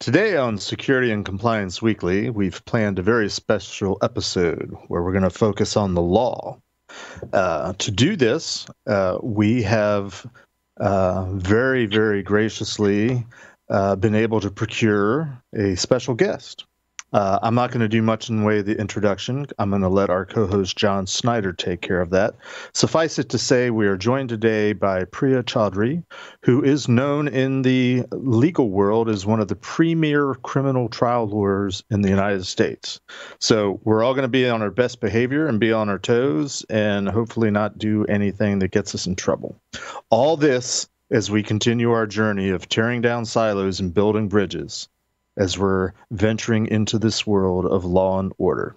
Today on Security and Compliance Weekly, we've planned a very special episode where we're going to focus on the law. To do this, we have very, very graciously been able to procure a special guest. I'm not going to do much in the way of the introduction. I'm going to let our co-host John Snyder take care of that. Suffice it to say, we are joined today by Priya Chaudhry, who is known in the legal world as one of the premier criminal trial lawyers in the United States. So we're all going to be on our best behavior and be on our toes and hopefully not do anything that gets us in trouble. All this as we continue our journey of tearing down silos and building bridges, as we're venturing into this world of law and order.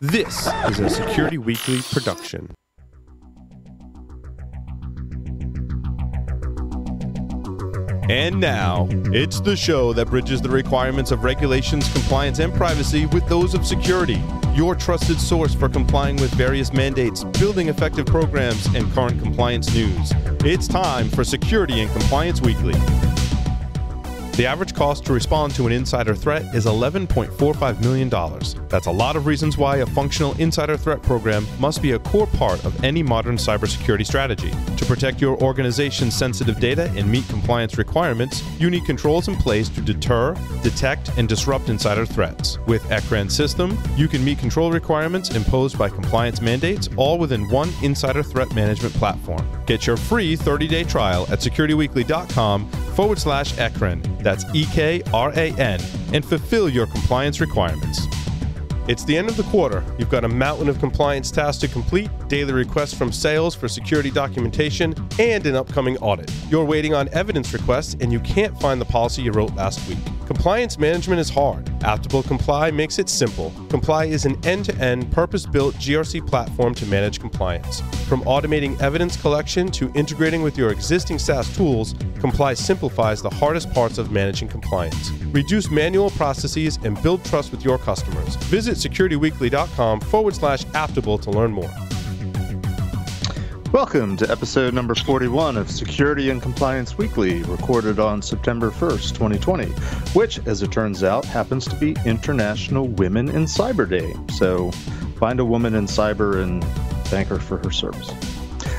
This is a Security Weekly production. And now, it's the show that bridges the requirements of regulations, compliance, and privacy with those of security. Your trusted source for complying with various mandates, building effective programs, and current compliance news. It's time for Security and Compliance Weekly. The average cost to respond to an insider threat is $11.45 million. That's a lot of reasons why a functional insider threat program must be a core part of any modern cybersecurity strategy. To protect your organization's sensitive data and meet compliance requirements, you need controls in place to deter, detect, and disrupt insider threats. With ECRAN system, you can meet control requirements imposed by compliance mandates all within one insider threat management platform. Get your free 30-day trial at securityweekly.com/ECRAN. That's EKRAN, and fulfill your compliance requirements. It's the end of the quarter. You've got a mountain of compliance tasks to complete, daily requests from sales for security documentation, and an upcoming audit. You're waiting on evidence requests, and you can't find the policy you wrote last week. Compliance management is hard. Aptable Comply makes it simple. Comply is an end-to-end, purpose-built GRC platform to manage compliance. From automating evidence collection to integrating with your existing SaaS tools, Comply simplifies the hardest parts of managing compliance. Reduce manual processes and build trust with your customers. Visit securityweekly.com/Aptable to learn more. Welcome to episode number 41 of Security and Compliance Weekly, recorded on September 1st, 2020, which, as it turns out, happens to be International Women in Cyber Day. So find a woman in cyber and thank her for her service.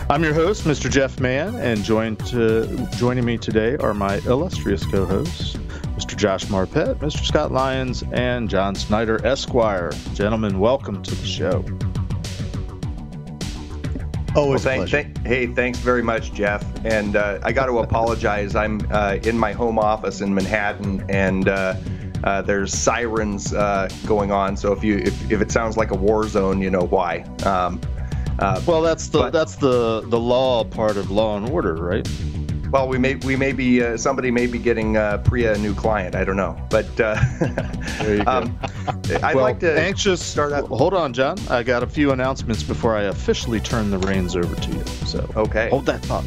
I'm your host, Mr. Jeff Mann, and joining me today are my illustrious co-hosts, Mr. Josh Marpet, Mr. Scott Lyons, and John Snyder, Esquire. Gentlemen, welcome to the show. Always a pleasure. Hey, thanks very much, Jeff. And I got to apologize. I'm in my home office in Manhattan, and there's sirens going on. So if it sounds like a war zone, you know why. Well, that's the law part of Law and Order, right? Well, we may be somebody may be getting Priya a new client. I don't know, but there you go. I'd like to start out. Hold on, John. I got a few announcements before I officially turn the reins over to you. So okay, hold that thought.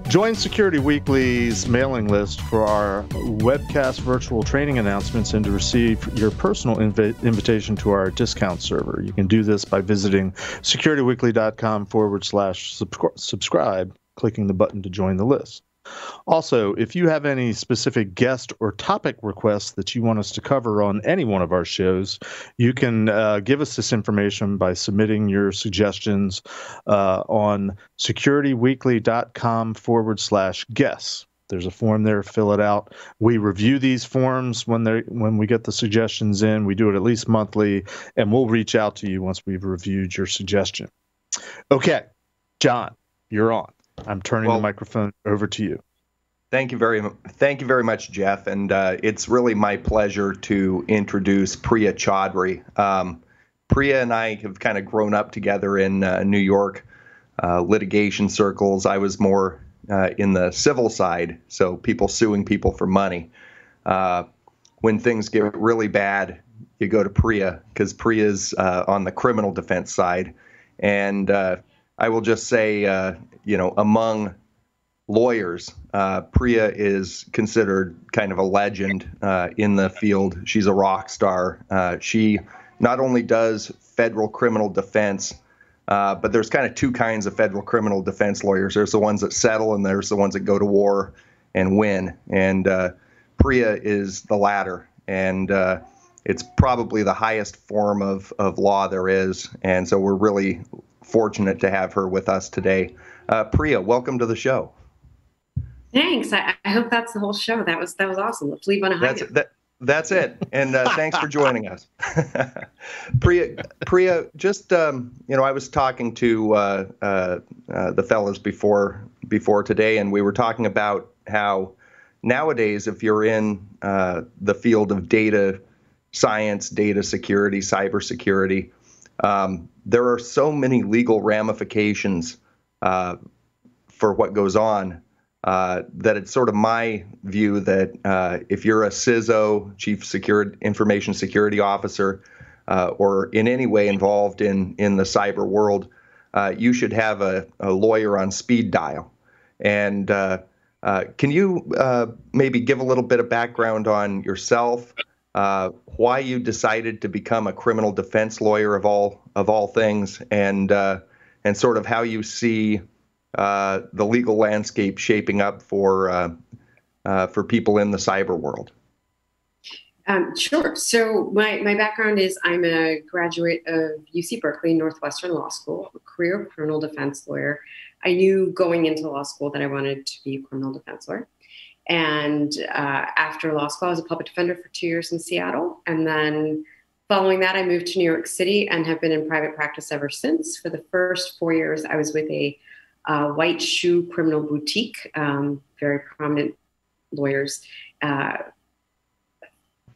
Join Security Weekly's mailing list for our webcast virtual training announcements and to receive your personal invitation to our discount server. You can do this by visiting securityweekly.com/subscribe, clicking the button to join the list. Also, if you have any specific guest or topic requests that you want us to cover on any one of our shows, you can give us this information by submitting your suggestions on securityweekly.com/guests. There's a form there, fill it out. We review these forms when we get the suggestions in. We do it at least monthly, and we'll reach out to you once we've reviewed your suggestion. Okay, John, you're on. I'm turning the microphone over to you. Thank you very much, Jeff. And it's really my pleasure to introduce Priya Chaudhry. Priya and I have kind of grown up together in New York litigation circles. I was more in the civil side, so people suing people for money. When things get really bad, you go to Priya because Priya's on the criminal defense side. And I will just say, among lawyers, Priya is considered kind of a legend in the field. She's a rock star. She not only does federal criminal defense, But there's kind of two kinds of federal criminal defense lawyers. There's the ones that settle, and there's the ones that go to war and win. And Priya is the latter. And it's probably the highest form of law there is. And so we're really fortunate to have her with us today. Priya, welcome to the show. Thanks. I hope that's the whole show. That was awesome. Let's leave on a high note. That's it. And thanks for joining us. Priya, just, I was talking to the fellas before today, and we were talking about how nowadays, if you're in the field of data science, data security, cybersecurity, there are so many legal ramifications for what goes on that it's sort of my view that if you're a CISO, Chief Information Security Officer, or in any way involved in the cyber world, you should have a lawyer on speed dial. And can you maybe give a little bit of background on yourself, why you decided to become a criminal defense lawyer of all things, and sort of how you see the legal landscape shaping up for people in the cyber world? Sure. So my background is I'm a graduate of UC Berkeley Northwestern Law School, a career criminal defense lawyer. I knew going into law school that I wanted to be a criminal defense lawyer. And after law school, I was a public defender for 2 years in Seattle. And then following that, I moved to New York City and have been in private practice ever since. For the first 4 years, I was with a white shoe criminal boutique, very prominent lawyers.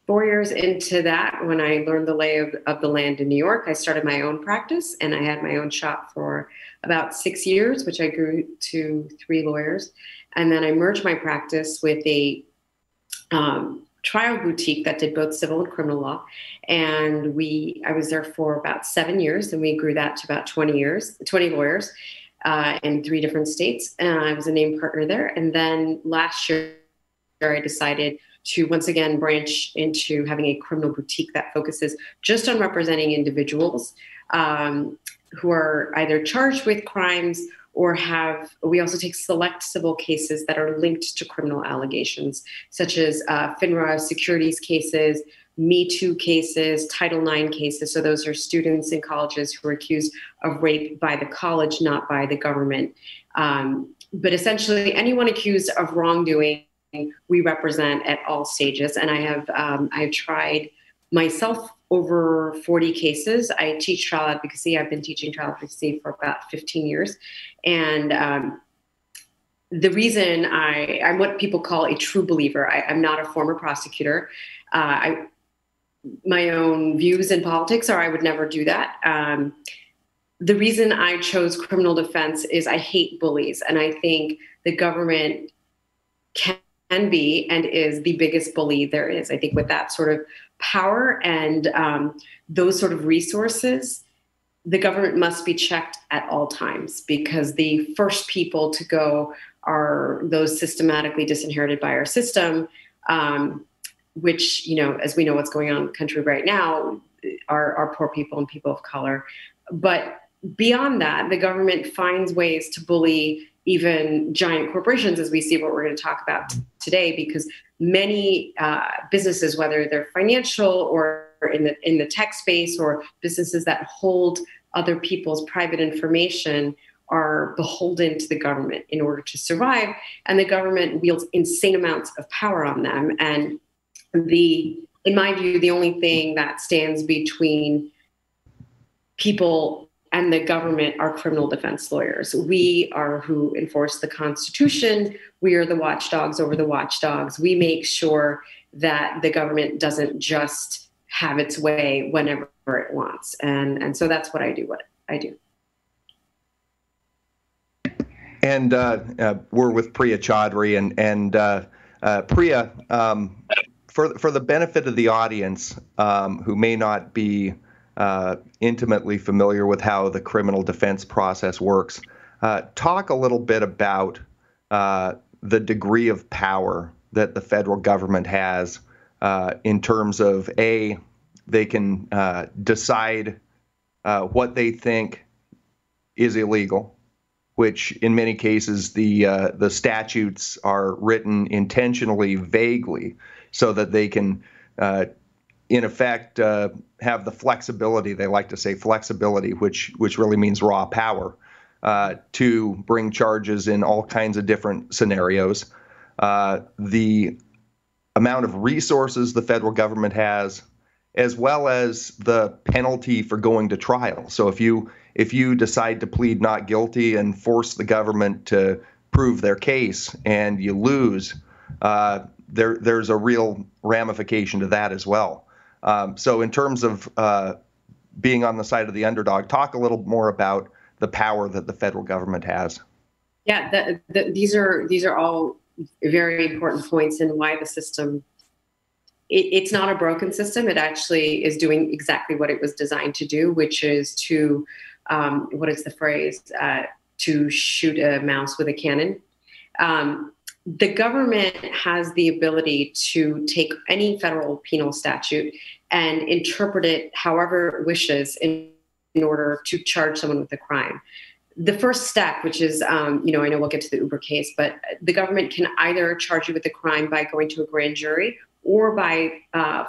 4 years into that, when I learned the lay of the land in New York, I started my own practice, and I had my own shop for about 6 years, which I grew to 3 lawyers. And then I merged my practice with a trial boutique that did both civil and criminal law. And I was there for about 7 years, and we grew that to about 20 lawyers in 3 different states. And I was a named partner there. And then last year, I decided to once again branch into having a criminal boutique that focuses just on representing individuals who are either charged with crimes or we also take select civil cases that are linked to criminal allegations, such as FINRA securities cases, Me Too cases, Title IX cases. So those are students in colleges who are accused of rape by the college, not by the government. But essentially, anyone accused of wrongdoing, we represent at all stages. And I have tried myself over 40 cases. I teach trial advocacy. I've been teaching trial advocacy for about 15 years. And the reason I'm what people call a true believer. I'm not a former prosecutor. My own views in politics are I would never do that. The reason I chose criminal defense is I hate bullies. And I think the government can be and is the biggest bully there is. I think with that sort of power and those sort of resources, the government must be checked at all times, because the first people to go are those systematically disinherited by our system, which, as we know what's going on in the country right now, are poor people and people of color. But beyond that, the government finds ways to bully even giant corporations, as we see what we're going to talk about today, because many businesses, whether they're financial or in the tech space or businesses that hold other people's private information, are beholden to the government in order to survive. And the government wields insane amounts of power on them. And in my view, the only thing that stands between people and the government are criminal defense lawyers. We are who enforce the Constitution. We are the watchdogs over the watchdogs. We make sure that the government doesn't just have its way whenever it wants. And so that's what I do. And we're with Priya Chaudhry. And Priya, for the benefit of the audience who may not be intimately familiar with how the criminal defense process works, talk a little bit about the degree of power that the federal government has in terms of, A, they can decide what they think is illegal, which in many cases the statutes are written intentionally vaguely so that they can, in effect, have the flexibility, they like to say flexibility, which really means raw power, to bring charges in all kinds of different scenarios. The amount of resources the federal government has, as well as the penalty for going to trial. So if you decide to plead not guilty and force the government to prove their case and you lose, there's a real ramification to that as well. So in terms of being on the side of the underdog, talk a little more about the power that the federal government has. Yeah, these are all very important points in why the system, it's not a broken system. It actually is doing exactly what it was designed to do, which is to, what is the phrase, to shoot a mouse with a cannon. The government has the ability to take any federal penal statute and interpret it however it wishes in order to charge someone with a crime. The first step, which is, I know we'll get to the Uber case, but the government can either charge you with a crime by going to a grand jury or by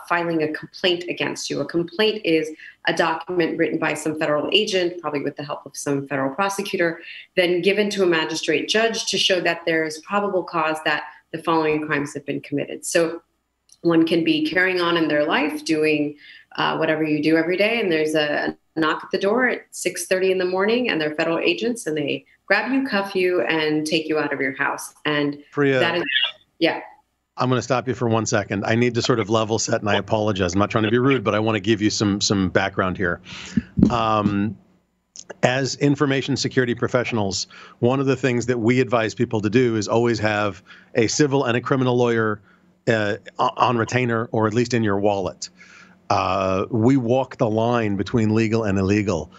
filing a complaint against you. A complaint is a document written by some federal agent, probably with the help of some federal prosecutor, then given to a magistrate judge to show that there is probable cause that the following crimes have been committed. So one can be carrying on in their life, doing whatever you do every day, and there's a knock at the door at 6:30 in the morning, and they're federal agents, and they grab you, cuff you, and take you out of your house. And Priya, that is, yeah. I'm going to stop you for 1 second. I need to sort of level set, and I apologize. I'm not trying to be rude, but I want to give you some background here. As information security professionals, one of the things that we advise people to do is always have a civil and a criminal lawyer on retainer, or at least in your wallet. We walk the line between legal and illegal.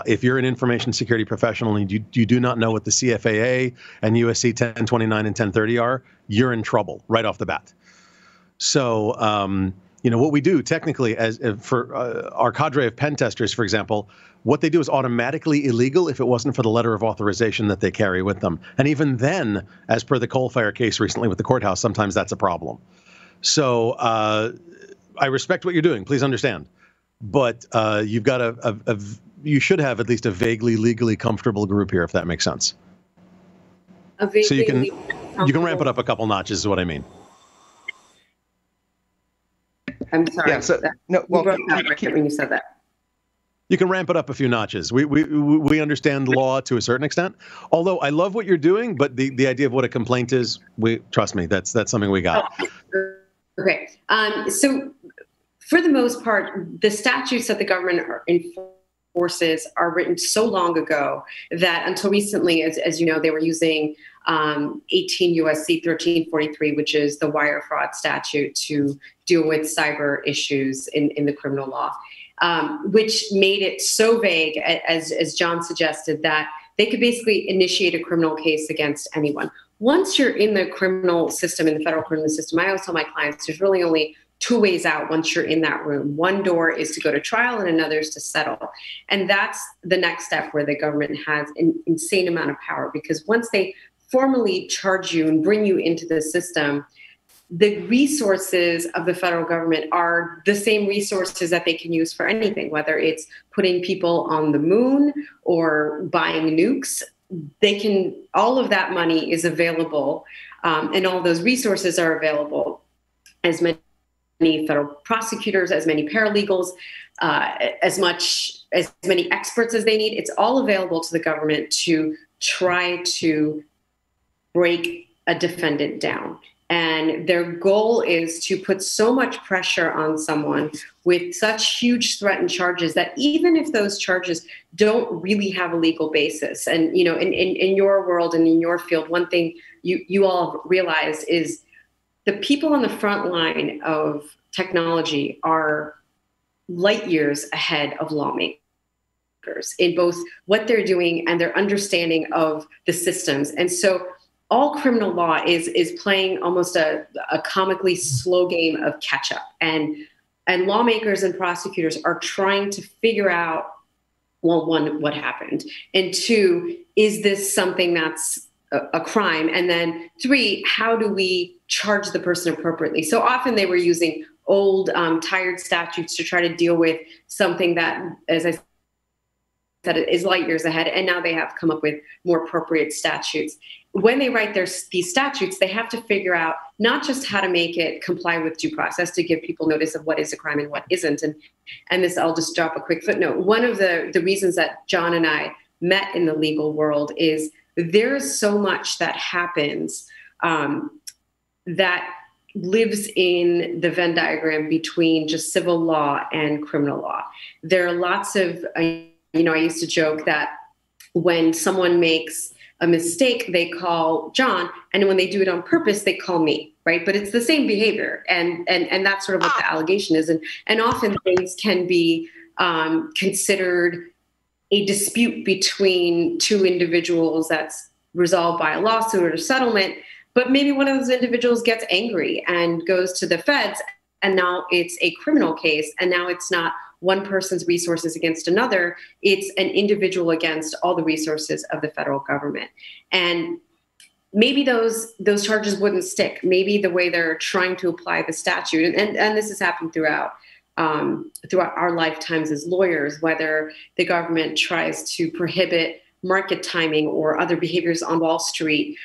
If you're an information security professional and you do not know what the CFAA and USC 1029 and 1030 are, you're in trouble right off the bat. So, what we do technically for our cadre of pen testers, for example, what they do is automatically illegal if it wasn't for the letter of authorization that they carry with them. And even then, as per the coal fire case recently with the courthouse, sometimes that's a problem. So I respect what you're doing. Please understand. But you've got you should have at least a vaguely legally comfortable group here, if that makes sense. So you can ramp it up a couple notches is what I mean. I'm sorry. Yeah, so, no, well, when you said that. You can ramp it up a few notches. We understand law to a certain extent. Although I love what you're doing, but the idea of what a complaint is, trust me, that's something we got. Okay. So for the most part, the statutes that the government enforces are written so long ago that until recently, as you know, they were using 18 USC 1343, which is the wire fraud statute, to deal with cyber issues in the criminal law, which made it so vague, as John suggested, that they could basically initiate a criminal case against anyone. Once you're in the criminal system, in the federal criminal system, I always tell my clients there's really only two ways out once you're in that room. One door is to go to trial and another is to settle. And that's the next step where the government has an insane amount of power, because once they formally charge you and bring you into the system, the resources of the federal government are the same resources that they can use for anything, whether it's putting people on the moon or buying nukes. They can, all of that money is available, and all those resources are available. As many federal prosecutors, as many paralegals, as many experts as they need. It's all available to the government to try to break a defendant down. And their goal is to put so much pressure on someone with such huge threatened charges that even if those charges don't really have a legal basis, and in your world and in your field, one thing you all realize is the people on the front line of technology are light years ahead of lawmakers in both what they're doing and their understanding of the systems. And so all criminal law is playing almost a comically slow game of catch up. And lawmakers and prosecutors are trying to figure out well, one, what happened? And two, is this something that's a crime? And then three, how do we charge the person appropriately? So often they were using old, tired statutes to try to deal with something that, as I said, is light years ahead. And now they have come up with more appropriate statutes. When they write these statutes, they have to figure out not just how to make it comply with due process to give people notice of what is a crime and what isn't. And this, I'll just drop a quick footnote. One of the reasons that John and I met in the legal world is there's so much that happens that lives in the Venn diagram between just civil law and criminal law. There are lots of, I used to joke that when someone makes a mistake, they call John, and when they do it on purpose, they call me, right? But it's the same behavior, and that's sort of what the allegation is. And often things can be considered a dispute between two individuals that's resolved by a lawsuit or a settlement, but maybe one of those individuals gets angry and goes to the feds, and now it's a criminal case, and now it's not one person's resources against another, it's an individual against all the resources of the federal government. And maybe those charges wouldn't stick. Maybe the way they're trying to apply the statute, and this has happened throughout our lifetimes as lawyers, whether the government tries to prohibit market timing or other behaviors on Wall Street,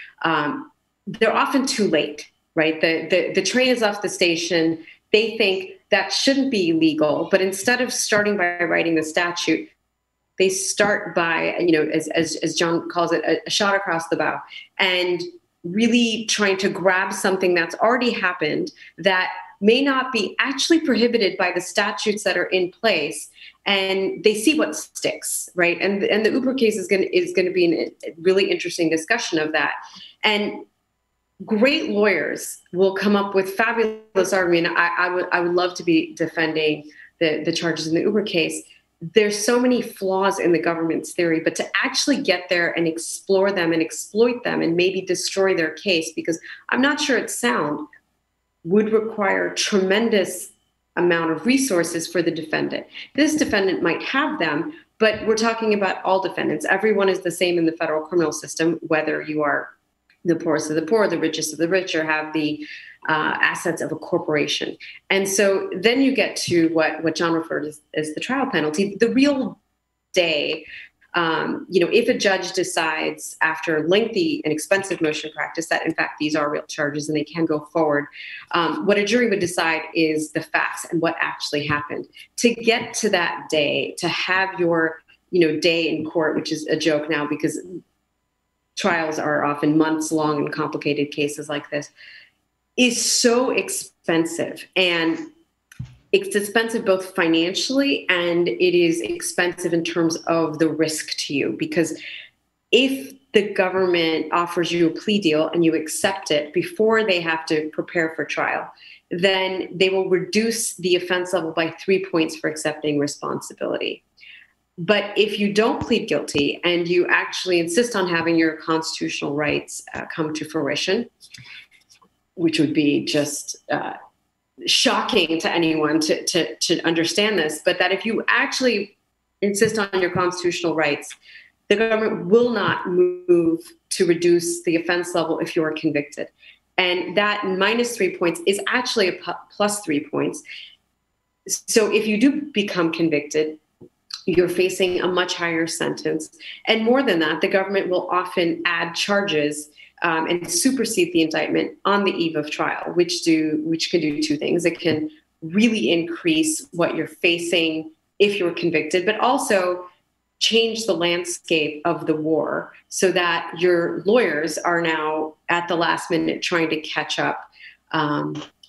they're often too late, right? The train is off the station. They think that shouldn't be legal, but instead of starting by writing the statute, they start by, as John calls it, a shot across the bow, and really trying to grab something that's already happened that may not be actually prohibited by the statutes that are in place, and they see what sticks, right? And the Uber case is going to be a really interesting discussion of that. And great lawyers will come up with fabulous argument. I would love to be defending the charges in the Uber case. There's so many flaws in the government's theory, but to actually get there and explore them and exploit them and maybe destroy their case, because I'm not sure it's sound, would require a tremendous amount of resources for the defendant. This defendant might have them, but we're talking about all defendants. Everyone is the same in the federal criminal system, whether you are the poorest of the poor, the richest of the rich, or have the assets of a corporation. And so then you get to what John referred as the trial penalty, the real day. If a judge decides after lengthy and expensive motion practice that, in fact, these are real charges and they can go forward, what a jury would decide is the facts and what actually happened. To get to that day, to have your day in court, which is a joke now because trials are often months long in complicated cases like this, is so expensive. And it's expensive both financially and it is expensive in terms of the risk to you. Because if the government offers you a plea deal and you accept it before they have to prepare for trial, then they will reduce the offense level by 3 points for accepting responsibility. But if you don't plead guilty and you actually insist on having your constitutional rights come to fruition, which would be just shocking to anyone to understand this, but that if you actually insist on your constitutional rights, the government will not move to reduce the offense level if you are convicted. And that minus 3 points is actually a plus 3 points. So if you do become convicted, you're facing a much higher sentence. And more than that, the government will often add charges and supersede the indictment on the eve of trial, which can do two things. It can really increase what you're facing if you're convicted, but also change the landscape of the war so that your lawyers are now at the last minute trying to catch up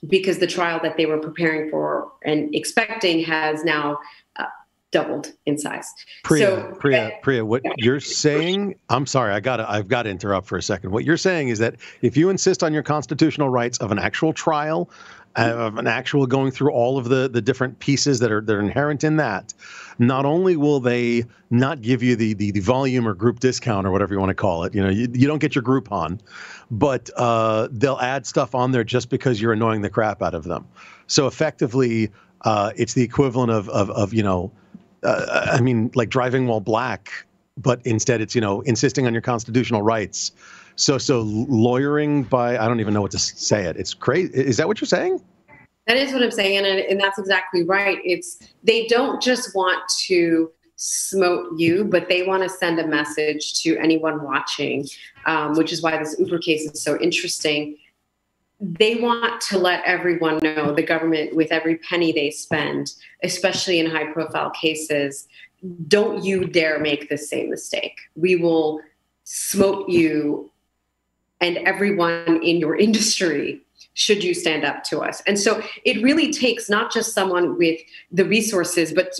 because the trial that they were preparing for and expecting has now doubled in size. Priya, what you're saying, I'm sorry, I've got to interrupt for a second. What you're saying is that if you insist on your constitutional rights of an actual trial, of an actual going through all of the different pieces that are inherent in that, not only will they not give you the volume or group discount or whatever you want to call it, you don't get your Groupon, but they'll add stuff on there just because you're annoying the crap out of them. So effectively, it's the equivalent of I mean, like driving while black, but instead it's, insisting on your constitutional rights. So lawyering by, I don't even know what to say it. It's crazy. Is that what you're saying? That is what I'm saying. And that's exactly right. They don't just want to smote you, but they want to send a message to anyone watching, which is why this Uber case is so interesting. They want to let everyone know, the government, with every penny they spend, especially in high profile cases, don't you dare make the same mistake. We will smote you and everyone in your industry should you stand up to us. And so it really takes not just someone with the resources, but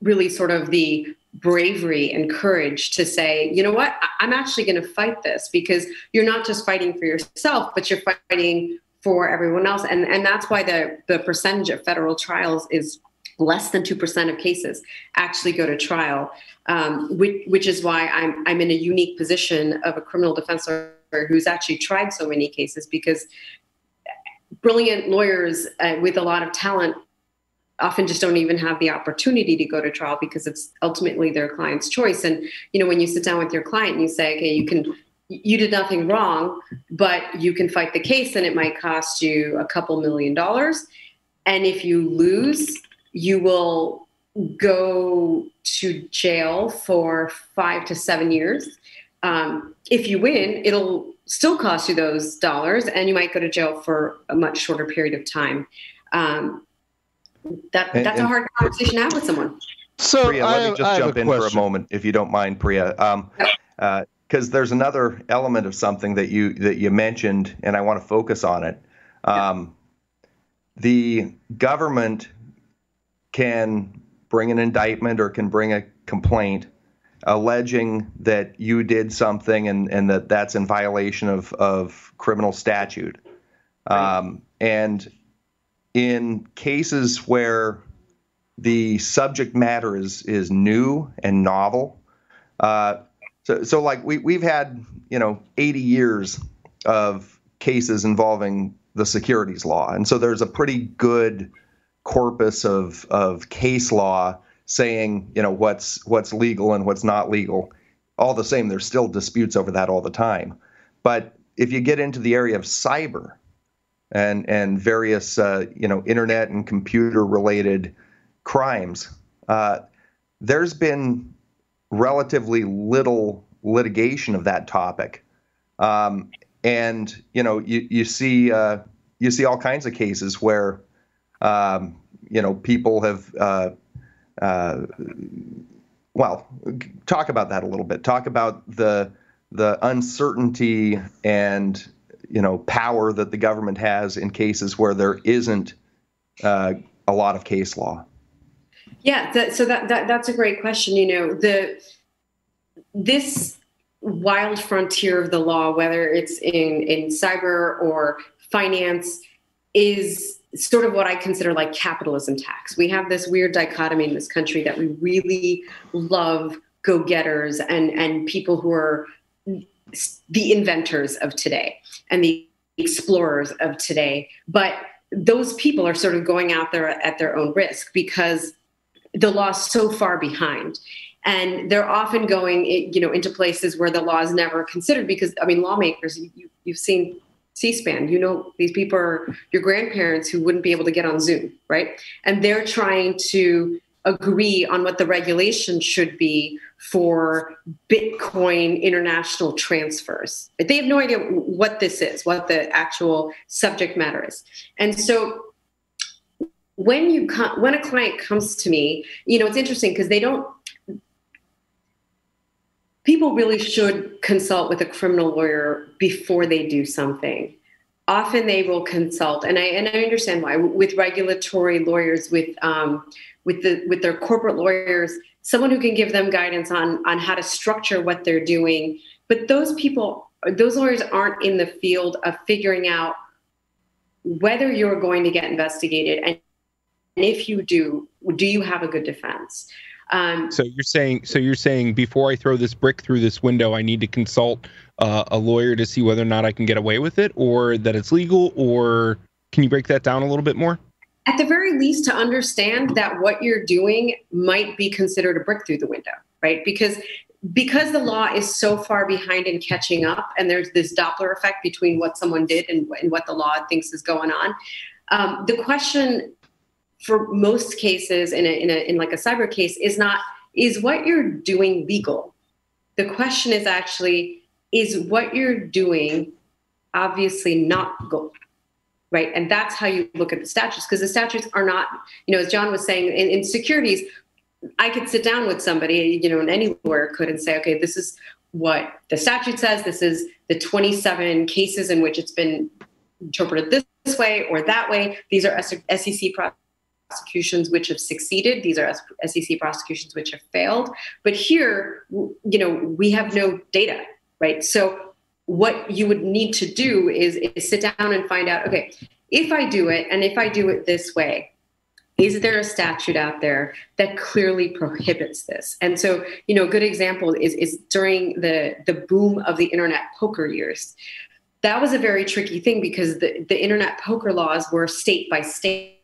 really sort of the bravery and courage to say, you know what, I'm actually going to fight this, because you're not just fighting for yourself, but you're fighting for everyone else. And that's why the percentage of federal trials is less than 2% of cases actually go to trial, which is why I'm in a unique position of a criminal defense lawyer who's actually tried so many cases, because brilliant lawyers with a lot of talent often just don't even have the opportunity to go to trial, because it's ultimately their client's choice. And, when you sit down with your client and you say, okay, you did nothing wrong, but you can fight the case and it might cost you a couple $1 million. And if you lose, you will go to jail for 5 to 7 years. If you win, it'll still cost you those dollars, and you might go to jail for a much shorter period of time. That's a hard conversation to have with someone. So Priya, let me just jump in for a moment, if you don't mind, Priya, because there's another element of something that you mentioned, and I want to focus on it. The government can bring an indictment or can bring a complaint alleging that you did something and that's in violation of criminal statute. And in cases where the subject matter is new and novel, so like we've had 80 years of cases involving the securities law, and so there's a pretty good corpus of case law saying what's legal and what's not legal. All the same, there's still disputes over that all the time. But if you get into the area of cyber and various internet and computer related crimes, there's been relatively little litigation of that topic, and you see all kinds of cases where people have talk about that a little bit. Talk about the uncertainty and power that the government has in cases where there isn't a lot of case law. Yeah, so that's a great question. This wild frontier of the law, whether it's in cyber or finance, is sort of what I consider like capitalism tax. We have this weird dichotomy in this country that we really love go-getters and people who are the inventors of today and the explorers of today. But those people are sort of going out there at their own risk because the law's so far behind. And they're often going, into places where the law is never considered because, lawmakers, you've seen C-SPAN, these people are your grandparents who wouldn't be able to get on Zoom, right? And they're trying to agree on what the regulation should be for Bitcoin international transfers. They have no idea what this is, what the actual subject matter is. And so when a client comes to me, it's interesting because people really should consult with a criminal lawyer before they do something. Often they will consult, and I understand why. With regulatory lawyers, with their corporate lawyers, someone who can give them guidance on how to structure what they're doing. But those lawyers aren't in the field of figuring out whether you're going to get investigated, and if you do you have a good defense? So you're saying before I throw this brick through this window, I need to consult a lawyer to see whether or not I can get away with it, or that it's legal, or can you break that down a little bit more? at the very least, to understand that what you're doing might be considered a brick through the window, right? Because the law is so far behind in catching up, and there's this Doppler effect between what someone did and what the law thinks is going on. The question for most cases in like a cyber case is what you're doing legal? The question is actually, is what you're doing obviously not legal? Right. And that's how you look at the statutes, because the statutes are not, as John was saying, in securities, I could sit down with somebody, and anywhere could and say, okay, this is what the statute says. This is the 27 cases in which it's been interpreted this way or that way. These are SEC prosecutions which have succeeded. These are SEC prosecutions which have failed. But here, we have no data, right? So what you would need to do is sit down and find out, okay, if I do it, and if I do it this way, is there a statute out there that clearly prohibits this? And so, a good example is during the boom of the internet poker years. That was a very tricky thing because the internet poker laws were state by state.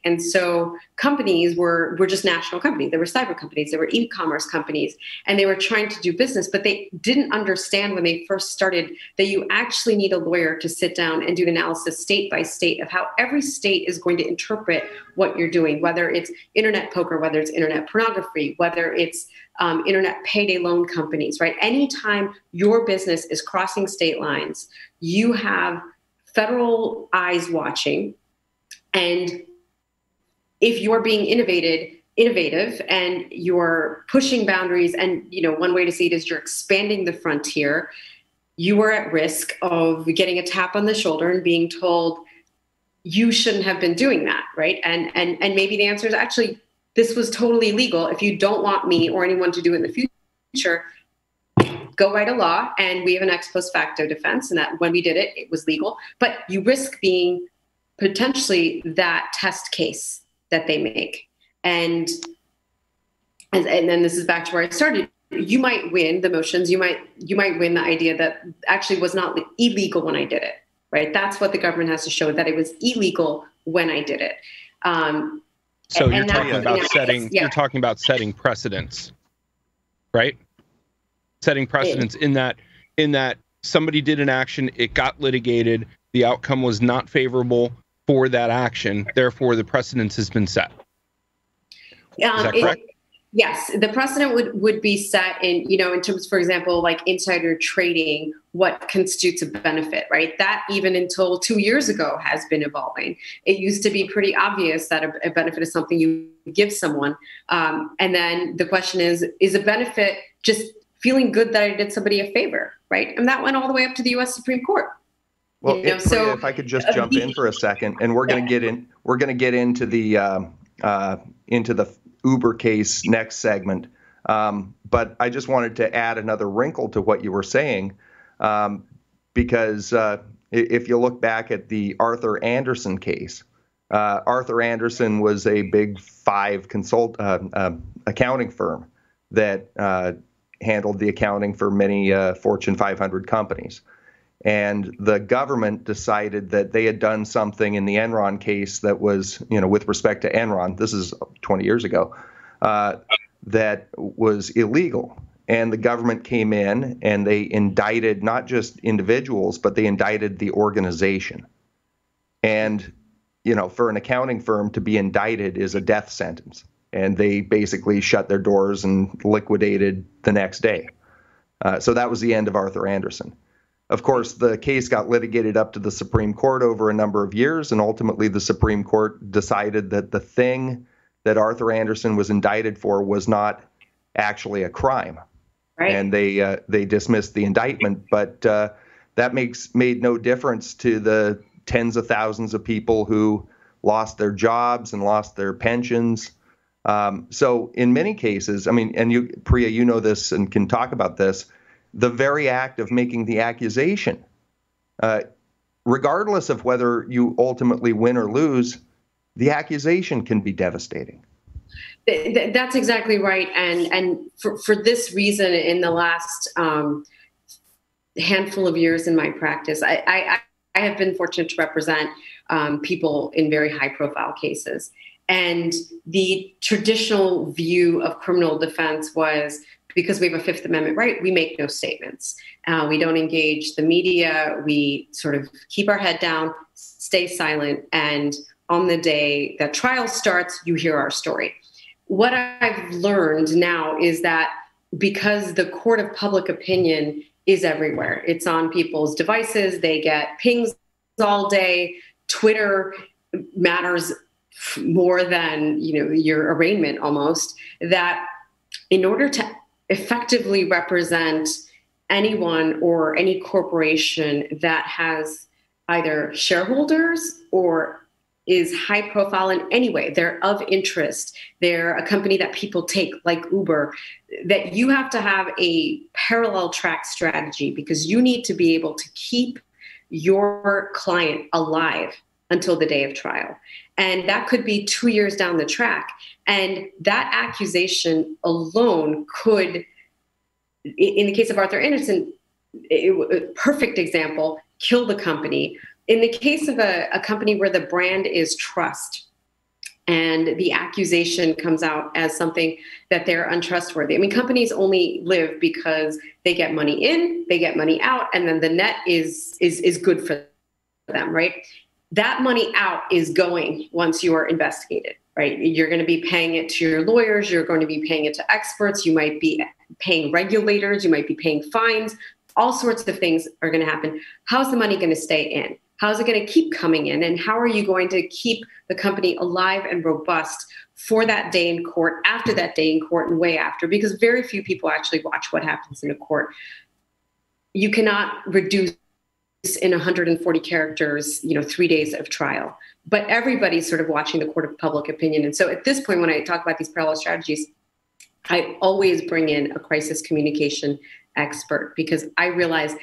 And so companies were just national companies. There were cyber companies, there were e-commerce companies, and they were trying to do business, but they didn't understand when they first started that you actually need a lawyer to sit down and do an analysis state by state of how every state is going to interpret what you're doing, whether it's internet poker, whether it's internet pornography, whether it's internet payday loan companies, right? Anytime your business is crossing state lines, you have federal eyes watching. And if you're being innovative and you're pushing boundaries, and one way to see it is you're expanding the frontier, you are at risk of getting a tap on the shoulder and being told you shouldn't have been doing that, right? And maybe the answer is actually this was totally legal. If you don't want me or anyone to do it in the future, go write a law, and we have an ex post facto defense, and that when we did it, it was legal. But you risk being potentially that test case that they make. And then this is back to where I started. You might win the motions. You might win the idea that actually was not illegal when I did it, right? That's what the government has to show, that it was illegal when I did it. So you're talking about you're talking about setting precedents, right? Setting precedents in that somebody did an action, it got litigated, the outcome was not favorable for that action, therefore the precedence has been set. Is that correct? Yes, the precedent would be set in terms, for example, like insider trading, what constitutes a benefit, right? That even until 2 years ago has been evolving. It used to be pretty obvious that a benefit is something you give someone. And then the question is a benefit just feeling good that I did somebody a favor, right? And that went all the way up to the U.S. Supreme Court. Well, Priya, if I could just jump in for a second, and we're going to get into the Uber case next segment. But I just wanted to add another wrinkle to what you were saying, because if you look back at the Arthur Andersen case, Arthur Andersen was a big five accounting firm that handled the accounting for many Fortune 500 companies. And the government decided that they had done something in the Enron case that was, with respect to Enron, this is 20 years ago, that was illegal. And the government came in and they indicted not just individuals, but they indicted the organization. And, for an accounting firm to be indicted is a death sentence. And they basically shut their doors and liquidated the next day. So that was the end of Arthur Andersen. Of course, the case got litigated up to the Supreme Court over a number of years, and ultimately the Supreme Court decided that the thing that Arthur Andersen was indicted for was not actually a crime. Right. And they dismissed the indictment, but that made no difference to the tens of thousands of people who lost their jobs and lost their pensions. So in many cases, and you, Priya, you know this and can talk about this, the very act of making the accusation, regardless of whether you ultimately win or lose, the accusation can be devastating. That's exactly right. And for this reason, in the last handful of years in my practice, I have been fortunate to represent people in very high-profile cases. And the traditional view of criminal defense was, because we have a Fifth Amendment right, we make no statements. We don't engage the media. We sort of keep our head down, stay silent, and on the day that trial starts, you hear our story. What I've learned now is that because the court of public opinion is everywhere, it's on people's devices, they get pings all day, Twitter matters more than your arraignment almost, that in order to effectively represent anyone or any corporation that has either shareholders or is high profile in any way, they're of interest, they're a company that people take like Uber, that you have to have a parallel track strategy, because you need to be able to keep your client alive until the day of trial. And that could be 2 years down the track. And that accusation alone could, in the case of Arthur Andersen, a perfect example, kill the company. In the case of a company where the brand is trust and the accusation comes out as something that they're untrustworthy. I mean, companies only live because they get money in, they get money out, and then the net is good for them, right? That money out is going once you are investigated, right? You're going to be paying it to your lawyers. You're going to be paying it to experts. You might be paying regulators. You might be paying fines. All sorts of things are going to happen. How's the money going to stay in? How's it going to keep coming in? And how are you going to keep the company alive and robust for that day in court, after that day in court, and way after? Because very few people actually watch what happens in a court. You cannot reduce in 140 characters, 3 days of trial. But everybody's sort of watching the court of public opinion. And so at this point, when I talk about these parallel strategies, I always bring in a crisis communication expert, because I realize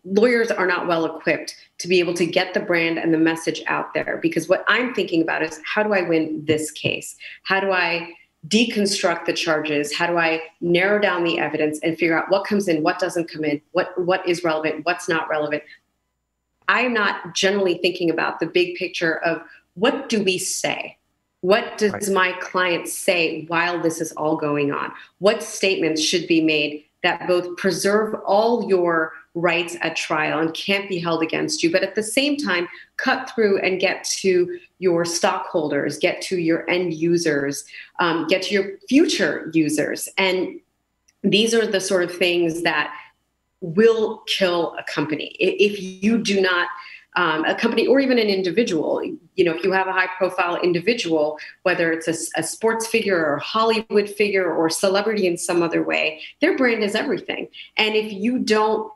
lawyers are not well equipped to be able to get the brand and the message out there. Because what I'm thinking about is, how do I win this case? How do I deconstruct the charges? How do I narrow down the evidence and figure out what comes in, what doesn't come in, what is relevant, what's not relevant? I'm not generally thinking about the big picture of, what do we say? What does my client say while this is all going on? What statements should be made that both preserve all your rights at trial and can't be held against you, but at the same time, cut through and get to your stockholders, get to your end users, get to your future users. And these are the sort of things that will kill a company. If you do not, a company or even an individual, if you have a high profile individual, whether it's a sports figure or Hollywood figure or celebrity in some other way, their brand is everything. And if you don't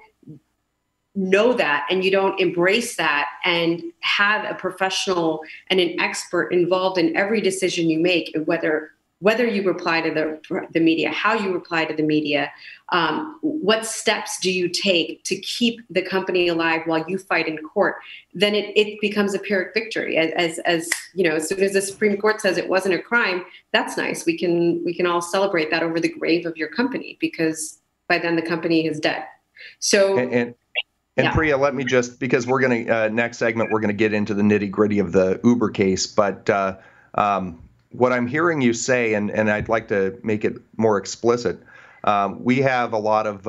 know that and you don't embrace that and have a professional and an expert involved in every decision you make, whether you reply to the media, how you reply to the media, what steps do you take to keep the company alive while you fight in court, then it becomes a Pyrrhic victory. As soon as the Supreme Court says it wasn't a crime, that's nice. We can all celebrate that over the grave of your company, because by then the company is dead. So. And yeah. Priya, let me just, because we're going to, next segment, we're going to get into the nitty gritty of the Uber case. But what I'm hearing you say, and I'd like to make it more explicit, we have a lot of,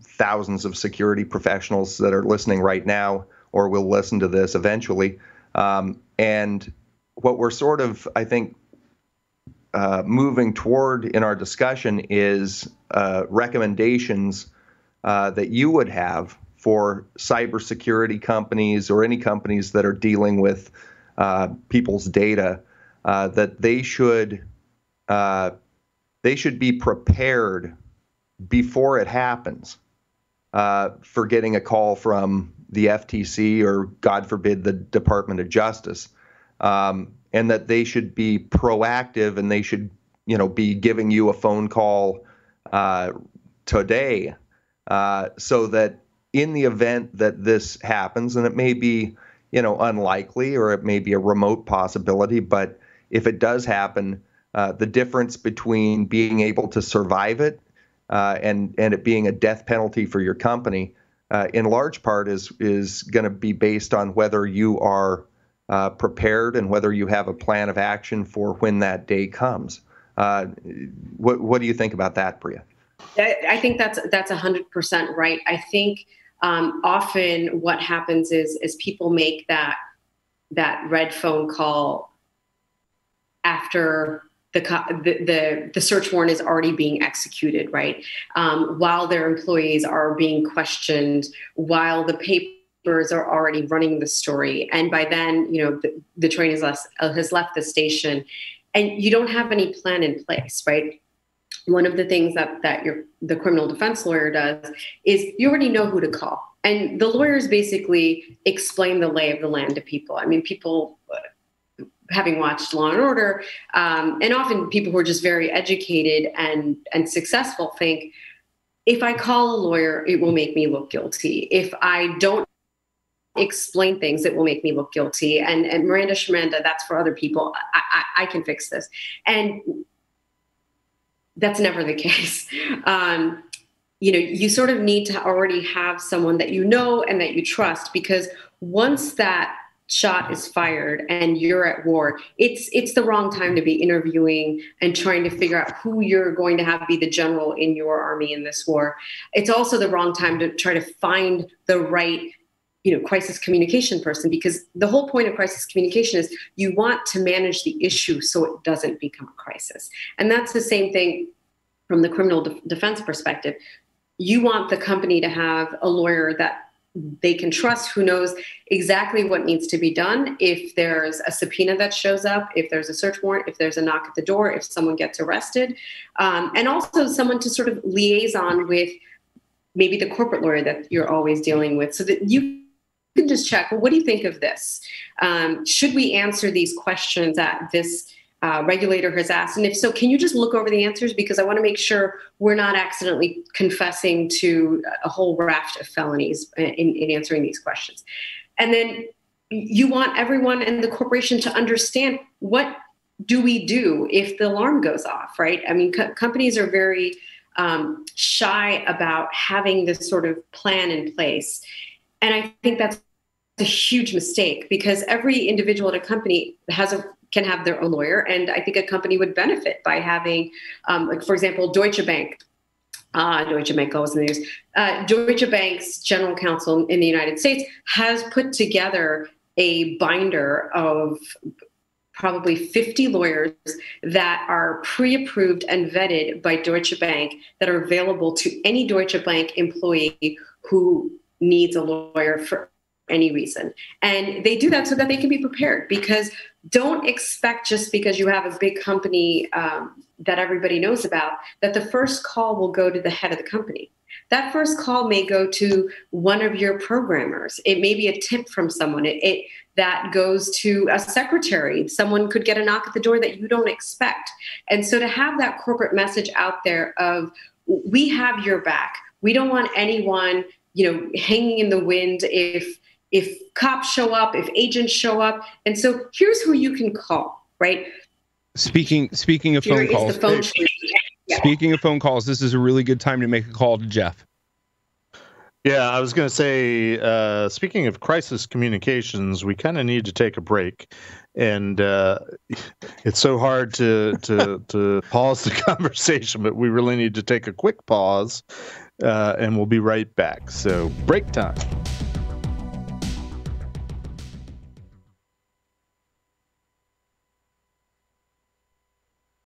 thousands of security professionals that are listening right now, or will listen to this eventually. And what we're sort of, I think, moving toward in our discussion is recommendations that you would have for cybersecurity companies or any companies that are dealing with people's data, that they should be prepared before it happens for getting a call from the FTC or, God forbid, the Department of Justice, and that they should be proactive, and they should, be giving you a phone call today, so that in the event that this happens, and it may be, unlikely, or it may be a remote possibility, but if it does happen, the difference between being able to survive it and it being a death penalty for your company, in large part is going to be based on whether you are prepared and whether you have a plan of action for when that day comes. What do you think about that, Priya? I think that's 100% right. I think often what happens is people make that red phone call after the search warrant is already being executed, right? While their employees are being questioned, while the papers are already running the story, and by then, the train has left the station, and you don't have any plan in place, right? One of the things that the criminal defense lawyer does is you already know who to call. And the lawyers basically explain the lay of the land to people. I mean, people, having watched Law and Order, and often people who are just very educated and successful think, if I call a lawyer, it will make me look guilty. If I don't explain things, it will make me look guilty. And Miranda Shamanda, that's for other people. I can fix this. And that's never the case. You sort of need to already have someone that you know and that you trust, because once that shot is fired and you're at war, it's the wrong time to be interviewing and trying to figure out who you're going to have be the general in your army in this war. It's also the wrong time to try to find the right crisis communication person, because the whole point of crisis communication is you want to manage the issue so it doesn't become a crisis. And that's the same thing from the criminal defense perspective. You want the company to have a lawyer that they can trust, who knows exactly what needs to be done if there's a subpoena that shows up, if there's a search warrant, if there's a knock at the door, if someone gets arrested, and also someone to sort of liaison with maybe the corporate lawyer that you're always dealing with, so that you can just check, well, what do you think of this? Should we answer these questions that this regulator has asked? And if so, can you just look over the answers? Because I want to make sure we're not accidentally confessing to a whole raft of felonies in answering these questions. And then you want everyone in the corporation to understand, what do we do if the alarm goes off, right? I mean, companies are very shy about having this sort of plan in place. And I think that's a huge mistake, because every individual at a company can have their own lawyer. And I think a company would benefit by having, for example, Deutsche Bank. Deutsche Bank always in the news. Deutsche Bank's general counsel in the United States has put together a binder of probably 50 lawyers that are pre-approved and vetted by Deutsche Bank, that are available to any Deutsche Bank employee who needs a lawyer for any reason. And they do that so that they can be prepared, because don't expect, just because you have a big company that everybody knows about, that the first call will go to the head of the company. That first call may go to one of your programmers. It may be a tip from someone. That goes to a secretary. Someone could get a knock at the door that you don't expect. And so to have that corporate message out there of, we have your back. We don't want anyone, hanging in the wind if cops show up, if agents show up. And so here's who you can call, right? Speaking of phone calls. Speaking of phone calls, this is a really good time to make a call to Jeff. Yeah, I was going to say, speaking of crisis communications, we kind of need to take a break. And it's so hard to pause the conversation, but we really need to take a quick pause, and we'll be right back. So break time.